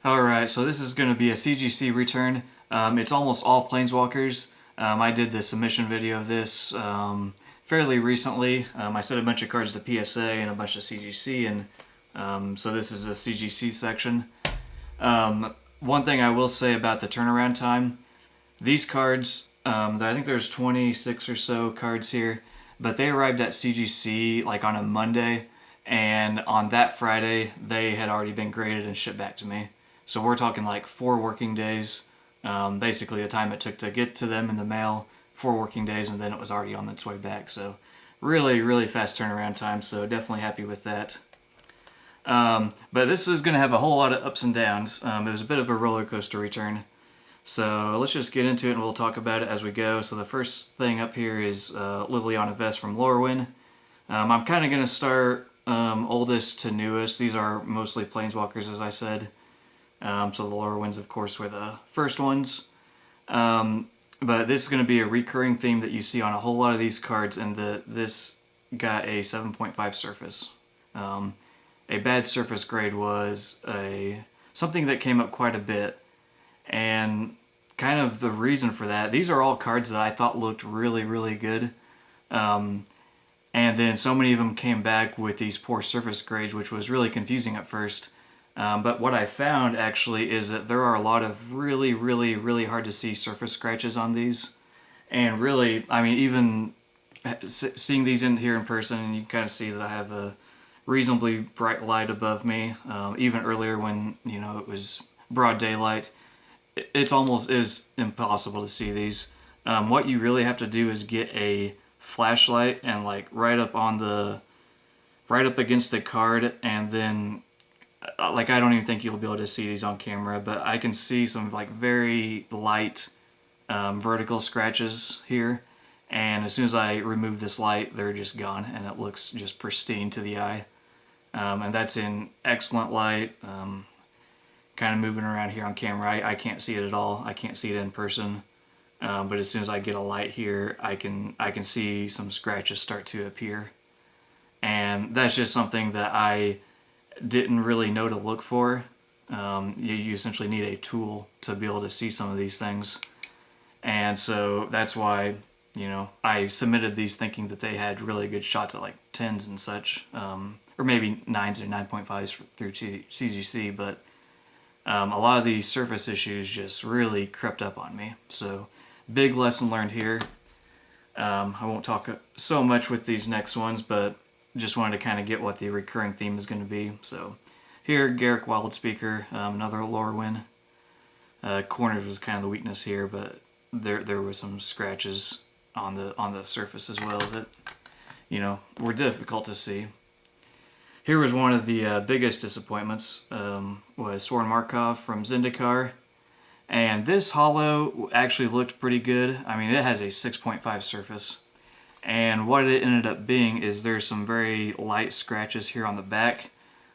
Alright, so this is going to be a CGC return. It's almost all Planeswalkers. I did the submission video of this fairly recently. I set a bunch of cards to PSA and a bunch of CGC, and so this is the CGC section. One thing I will say about the turnaround time, these cards, I think there's 26 or so cards here, but they arrived at CGC like on a Monday, and on that Friday they had already been graded and shipped back to me. So we're talking like 4 working days, basically the time it took to get to them in the mail, 4 working days, and then it was already on its way back. So really, really fast turnaround time, so definitely happy with that. But this is going to have a whole lot of ups and downs. It was a bit of a roller coaster return. So let's just get into it and we'll talk about it as we go. So the first thing up here is Liliana Vest from Lorwyn. I'm kind of going to start oldest to newest. These are mostly Planeswalkers, as I said. So the Lorwyns, of course, were the first ones. But this is going to be a recurring theme that you see on a whole lot of these cards, and this got a 7.5 surface. A bad surface grade was something that came up quite a bit, and kind of the reason for that, these are all cards that I thought looked really, really good. And then so many of them came back with these poor surface grades, which was really confusing at first. But what I found actually is that there are a lot of really, really, really hard to see surface scratches on these. And really, I mean, even seeing these in here in person, and you can kind of see that I have a reasonably bright light above me. Even earlier when, it was broad daylight, it's almost is impossible to see these. What you really have to do is get a flashlight and like right up against the card, and then like I don't even think you'll be able to see these on camera, but I can see some like very light vertical scratches here, and as soon as I remove this light, they're just gone and it looks just pristine to the eye. And that's in excellent light. Kind of moving around here on camera, I can't see it at all. I can't see it in person, but as soon as I get a light here, I can see some scratches start to appear, and that's just something that I didn't really know to look for. You essentially need a tool to be able to see some of these things, and so that's why I submitted these thinking that they had really good shots at like 10s and such, or maybe 9s or 9.5s through CGC, but a lot of these surface issues just really crept up on me. So big lesson learned here. I won't talk so much with these next ones, but just wanted to kind of get what the recurring theme is going to be. So here, Garrick Wildspeaker, another Lorwyn. Corners was kind of the weakness here, but there were some scratches on the surface as well that were difficult to see. Here was one of the biggest disappointments, was Soren Markov from Zendikar. And this holo actually looked pretty good. I mean, it has a 6.5 surface. And what it ended up being is there's some very light scratches here on the back.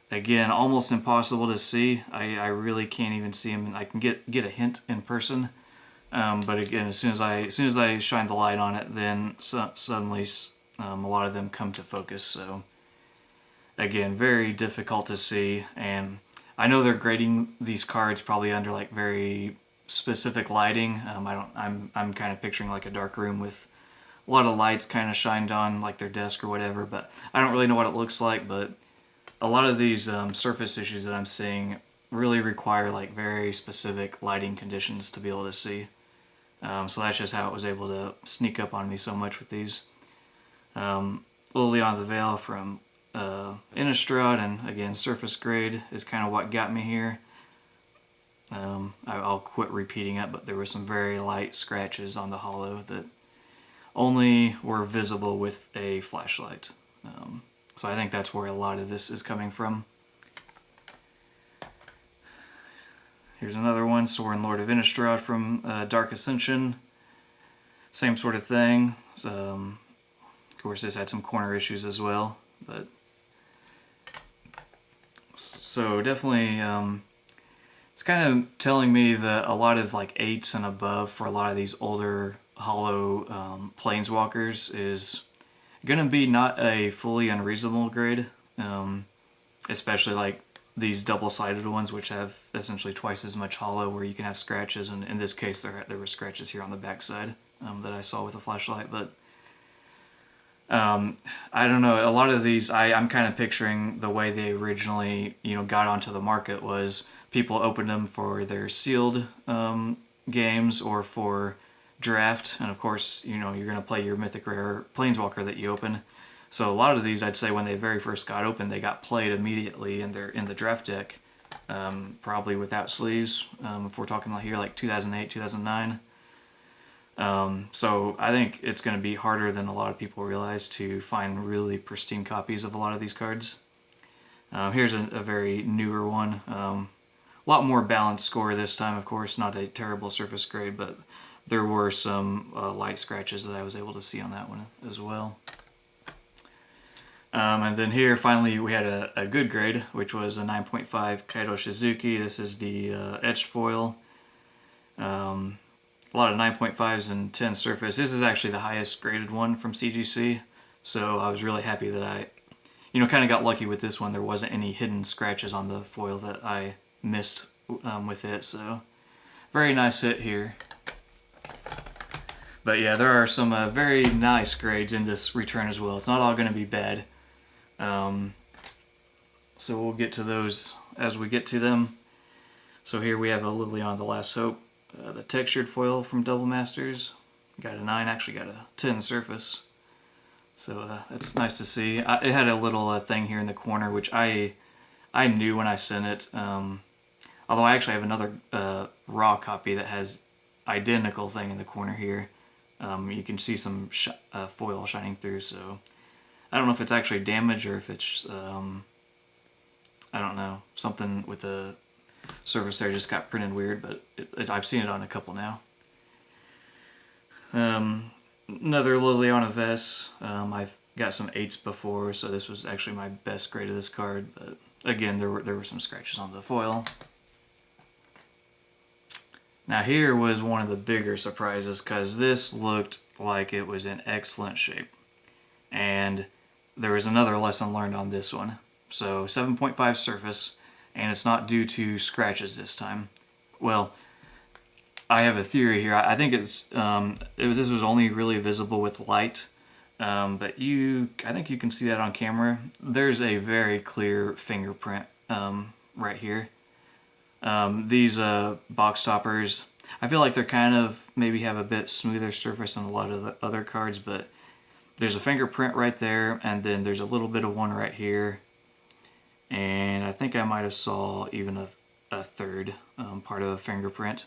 Again, almost impossible to see. I really can't even see them. I can get a hint in person. But again, as soon as I shine the light on it, then suddenly a lot of them come to focus. So again, very difficult to see. And I know they're grading these cards probably under like very specific lighting. I'm kind of picturing like a dark room with a lot of lights kind of shined on like their desk or whatever, but I don't really know what it looks like. But a lot of these surface issues that I'm seeing really require like very specific lighting conditions to be able to see. So that's just how it was able to sneak up on me so much with these. Liliana the Veil from Innistrad, and again, surface grade is kind of what got me here. I'll quit repeating it, but there were some very light scratches on the holo that only were visible with a flashlight. So I think that's where a lot of this is coming from. Here's another one, Soren Lord of Innistrad from Dark Ascension. Same sort of thing. Of course, this had some corner issues as well, but so definitely it's kind of telling me that a lot of like 8s and above for a lot of these older holo Planeswalkers is going to be not a fully unreasonable grade, especially like these double-sided ones, which have essentially twice as much hollow, where you can have scratches, and in this case there were scratches here on the backside that I saw with a flashlight. But I don't know, a lot of these I'm kind of picturing the way they originally got onto the market was people opened them for their sealed games or for draft, and of course you're going to play your mythic rare planeswalker that you open. So a lot of these, I'd say, when they very first got open, they got played immediately, and they're in the draft deck, probably without sleeves. If we're talking here like 2008, 2009. So I think it's going to be harder than a lot of people realize to find really pristine copies of a lot of these cards. Here's a very newer one. A lot more balanced score this time, of course, not a terrible surface grade, but there were some light scratches that I was able to see on that one as well. And then here, finally, we had a good grade, which was a 9.5 Kaito Shizuki. This is the etched foil. A lot of 9.5s and 10 surface. This is actually the highest graded one from CGC, so I was really happy that I, kind of got lucky with this one. There wasn't any hidden scratches on the foil that I missed with it, so very nice hit here. But yeah, there are some very nice grades in this return as well. It's not all going to be bad. So we'll get to those as we get to them. So here we have a Liliana the Last Hope, the textured foil from Double Masters. Got a 9, actually got a 10 surface. So that's nice to see. It had a little thing here in the corner, which I knew when I sent it. Although I actually have another raw copy that has identical thing in the corner here. You can see some foil shining through, so I don't know if it's actually damage or if it's, I don't know, something with the surface there just got printed weird, but I've seen it on a couple now. Another Liliana Vess. I've got some 8s before, so this was actually my best grade of this card, but again, there were some scratches on the foil. Now here was one of the bigger surprises, because this looked like it was in excellent shape. And there was another lesson learned on this one. So 7.5 surface, and it's not due to scratches this time. Well, I have a theory here. I think this was only really visible with light, but I think you can see that on camera. There's a very clear fingerprint right here. These box toppers, I feel like they're kind of maybe have a bit smoother surface than a lot of the other cards, but there's a fingerprint right there, and then there's a little bit of one right here, and I think I might have saw even a third part of a fingerprint,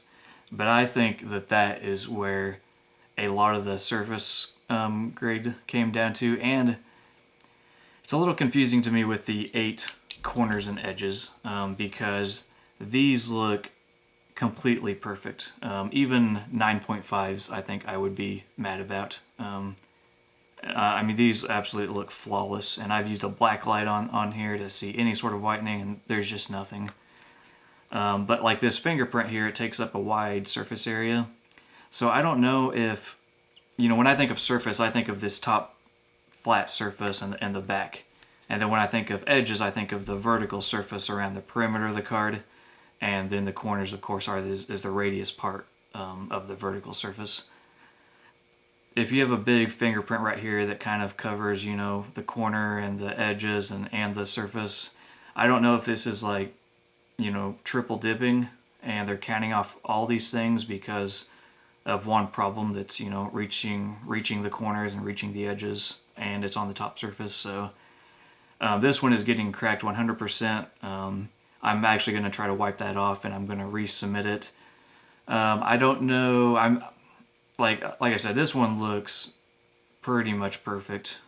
but I think that is where a lot of the surface grade came down to, and it's a little confusing to me with the 8 corners and edges, because these look completely perfect. Even 9.5s I think I would be mad about. I mean, these absolutely look flawless, and I've used a black light on here to see any sort of whitening, and there's just nothing. But like this fingerprint here, it takes up a wide surface area. So I don't know if, when I think of surface, I think of this top flat surface and the back. And then when I think of edges, I think of the vertical surface around the perimeter of the card. And then the corners, of course, is the radius part of the vertical surface. If you have a big fingerprint right here that kind of covers, the corner and the edges and the surface, I don't know if this is like, triple dipping and they're counting off all these things because of one problem that's, reaching the corners and reaching the edges, and it's on the top surface. So this one is getting cracked 100%. I'm actually going to try to wipe that off, and I'm going to resubmit it. I don't know. Like I said, this one looks pretty much perfect.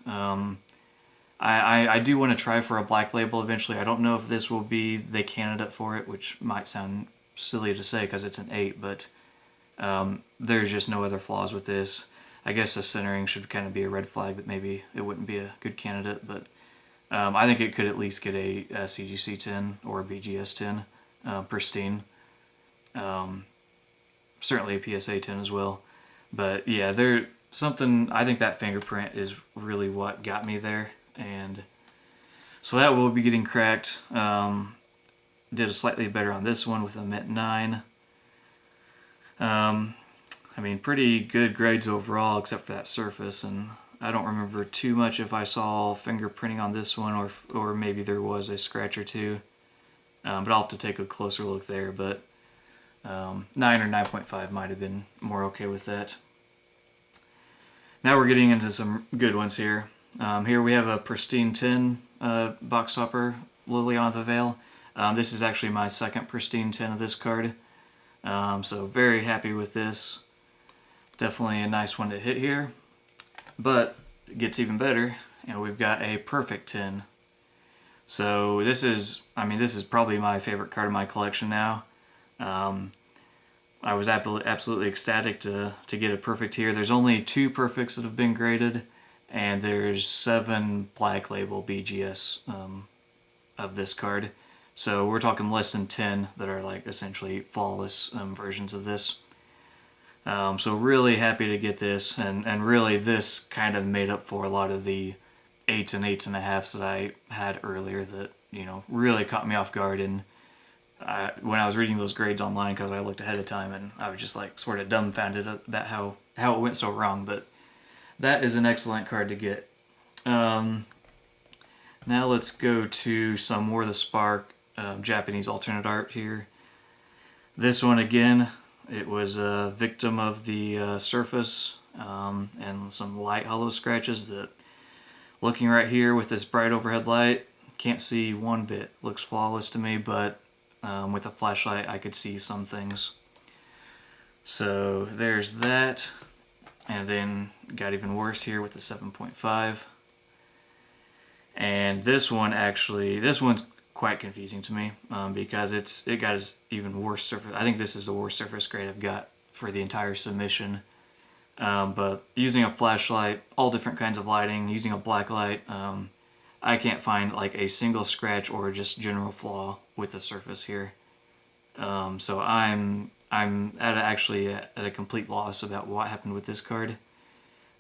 I do want to try for a black label eventually. I don't know if this will be the candidate for it, which might sound silly to say because it's an 8, but there's just no other flaws with this. I guess the centering should kind of be a red flag that maybe it wouldn't be a good candidate, but I think it could at least get a CGC 10 or a BGS 10, pristine. Certainly a PSA 10 as well. But yeah, I think that fingerprint is really what got me there, and so that will be getting cracked. did a slightly better on this one with a mint 9. I mean, pretty good grades overall, except for that surface, and I don't remember too much if I saw fingerprinting on this one, or maybe there was a scratch or two, but I'll have to take a closer look there, but 9 or 9.5 might have been more okay with that. Now we're getting into some good ones here. Here we have a pristine 10 box topper, Liliana the Veil. This is actually my second pristine 10 of this card, so very happy with this. Definitely a nice one to hit here, but it gets even better, and we've got a perfect 10. So this is, I mean, this is probably my favorite card in my collection now. I was absolutely ecstatic to get a perfect here. There's only 2 perfects that have been graded, and there's 7 Black Label BGS of this card. So we're talking less than 10 that are like essentially flawless versions of this. So really happy to get this, and really this kind of made up for a lot of the 8s and 8.5s that I had earlier that, you know, really caught me off guard. And when I was reading those grades online, because I looked ahead of time, and I was just like sort of dumbfounded about how it went so wrong. But that is an excellent card to get. Now let's go to some more of the Spark Japanese alternate art here. This one again, it was a victim of the surface and some light hollow scratches that, looking right here with this bright overhead light, can't see one bit. Looks flawless to me, but with a flashlight I could see some things. So there's that, and then got even worse here with the 7.5. And this one's quite confusing to me because it got even worse surface. I think this is the worst surface grade I've got for the entire submission. But using a flashlight, all different kinds of lighting, using a black light, I can't find like a single scratch or just general flaw with the surface here. So I'm actually at a complete loss about what happened with this card.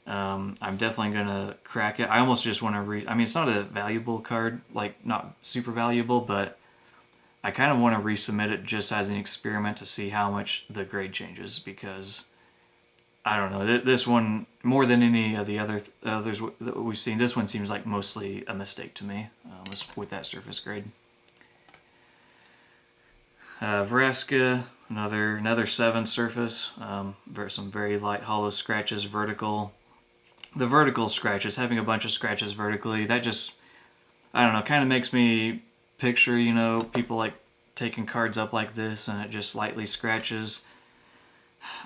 I'm definitely gonna crack it. I almost just want to I mean, it's not a valuable card, like not super valuable, but I kind of want to resubmit it just as an experiment to see how much the grade changes, because I don't know, this one, more than any of the others that we've seen, this one seems like mostly a mistake to me with that surface grade. Vraska, another 7 surface, some very light hollow scratches, vertical. The vertical scratches, having a bunch of scratches vertically, that just, I don't know, kind of makes me picture, you know, people like taking cards up like this and it just slightly scratches.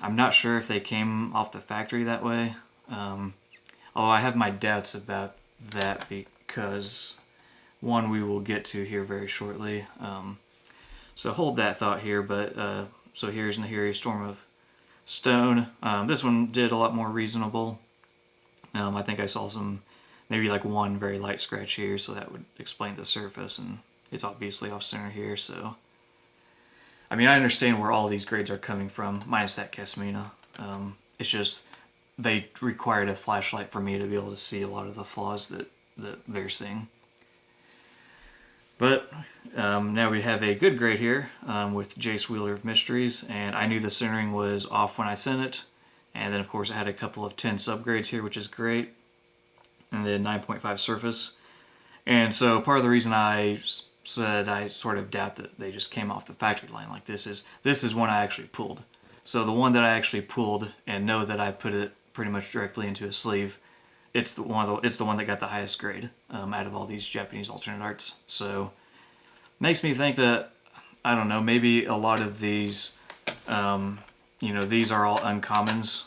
I'm not sure if they came off the factory that way. Although I have my doubts about that, because one we will get to here very shortly. So hold that thought here, but so here's Nahiri Storm of Stone. This one did a lot more reasonable. I think I saw maybe like one very light scratch here, so that would explain the surface, and it's obviously off center here, so. I mean, I understand where all these grades are coming from, minus that Casmina. It's just, they required a flashlight for me to be able to see a lot of the flaws that they're seeing. But now we have a good grade here with Jace Wheeler of Mysteries, and I knew the centering was off when I sent it. And then, of course, I had a couple of 10 subgrades here, which is great. And then 9.5 surface. And so part of the reason I said I sort of doubt that they just came off the factory line like this is one I actually pulled. So the one that I actually pulled, and know that I put it pretty much directly into a sleeve, it's the one that got the highest grade out of all these Japanese alternate arts. So makes me think that, I don't know, maybe a lot of these, you know, these are all uncommons.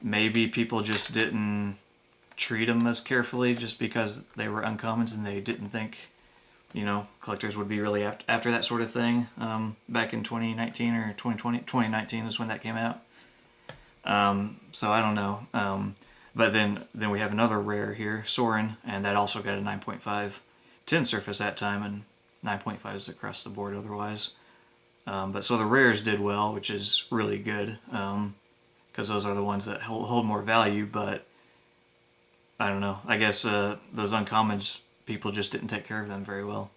Maybe people just didn't treat them as carefully just because they were uncommons, and they didn't think, you know, collectors would be really after that sort of thing back in 2019 or 2020. 2019 is when that came out. So I don't know. But then we have another rare here, Soren, and that also got a 9.5 10 surface that time, and 9.5 is across the board otherwise. But so the rares did well, which is really good, because those are the ones that hold more value. But I don't know, I guess those uncommons, people just didn't take care of them very well.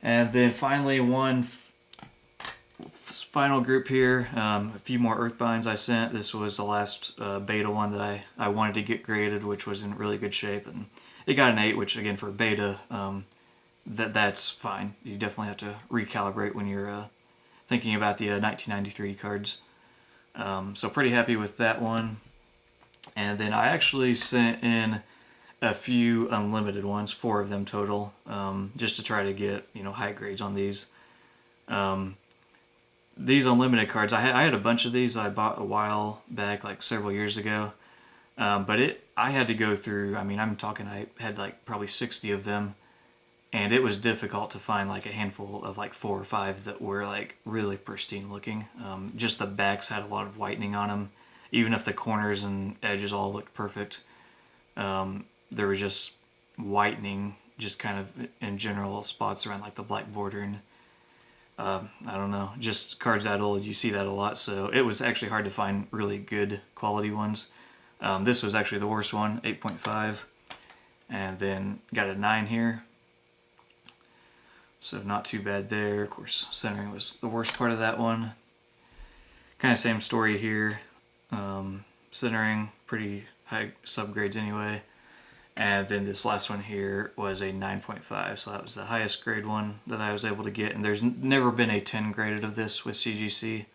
And then finally one final group here, a few more Earthbinds I sent. This was the last beta one that I wanted to get graded, which was in really good shape, and it got an 8, which again for beta, that's fine. You definitely have to recalibrate when you're thinking about the 1993 cards. So pretty happy with that one. And then I actually sent in a few unlimited ones, 4 of them total, just to try to get high grades on these. These unlimited cards, I had a bunch of these I bought a while back, like several years ago, but I had to go through, I'm talking I had like probably 60 of them, and it was difficult to find like a handful of like 4 or 5 that were like really pristine looking. Just the backs had a lot of whitening on them, even if the corners and edges all looked perfect. There was just whitening, just kind of in general spots around like the black border, and I don't know, just cards that old, you see that a lot, so it was actually hard to find really good quality ones. This was actually the worst one, 8.5, and then got a 9 here, so not too bad there. Of course, centering was the worst part of that one. Kind of same story here, centering, pretty high subgrades anyway. And then this last one here was a 9.5, so that was the highest grade one that I was able to get. And there's never been a 10 graded of this with CGC,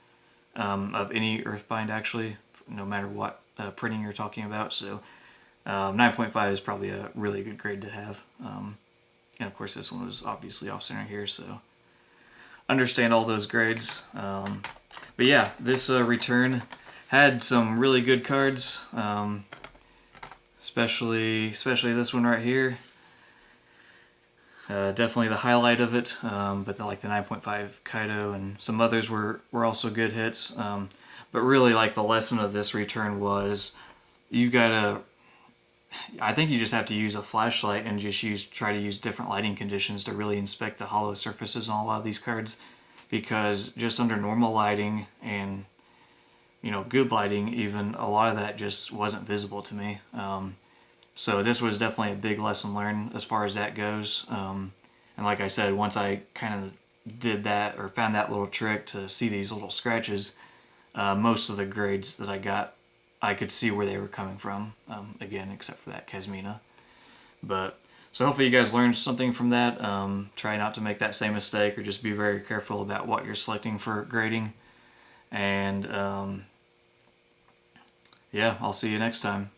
of any Earthbind actually, no matter what printing you're talking about. So 9.5 is probably a really good grade to have. And of course this one was obviously off center here, so understand all those grades. But yeah, this return had some really good cards. Especially this one right here. Definitely the highlight of it, but like the 9.5 Kaido and some others were also good hits. But really, like, the lesson of this return was I think you just have to use a flashlight and just try to use different lighting conditions to really inspect the hollow surfaces on a lot of these cards, because just under normal lighting and good lighting, even, a lot of that just wasn't visible to me. So this was definitely a big lesson learned as far as that goes. And like I said, once I kind of did that, or found that little trick to see these little scratches, most of the grades that I got, I could see where they were coming from, again, except for that Kazmina. But so hopefully you guys learned something from that. Try not to make that same mistake, or just be very careful about what you're selecting for grading. And yeah, I'll see you next time.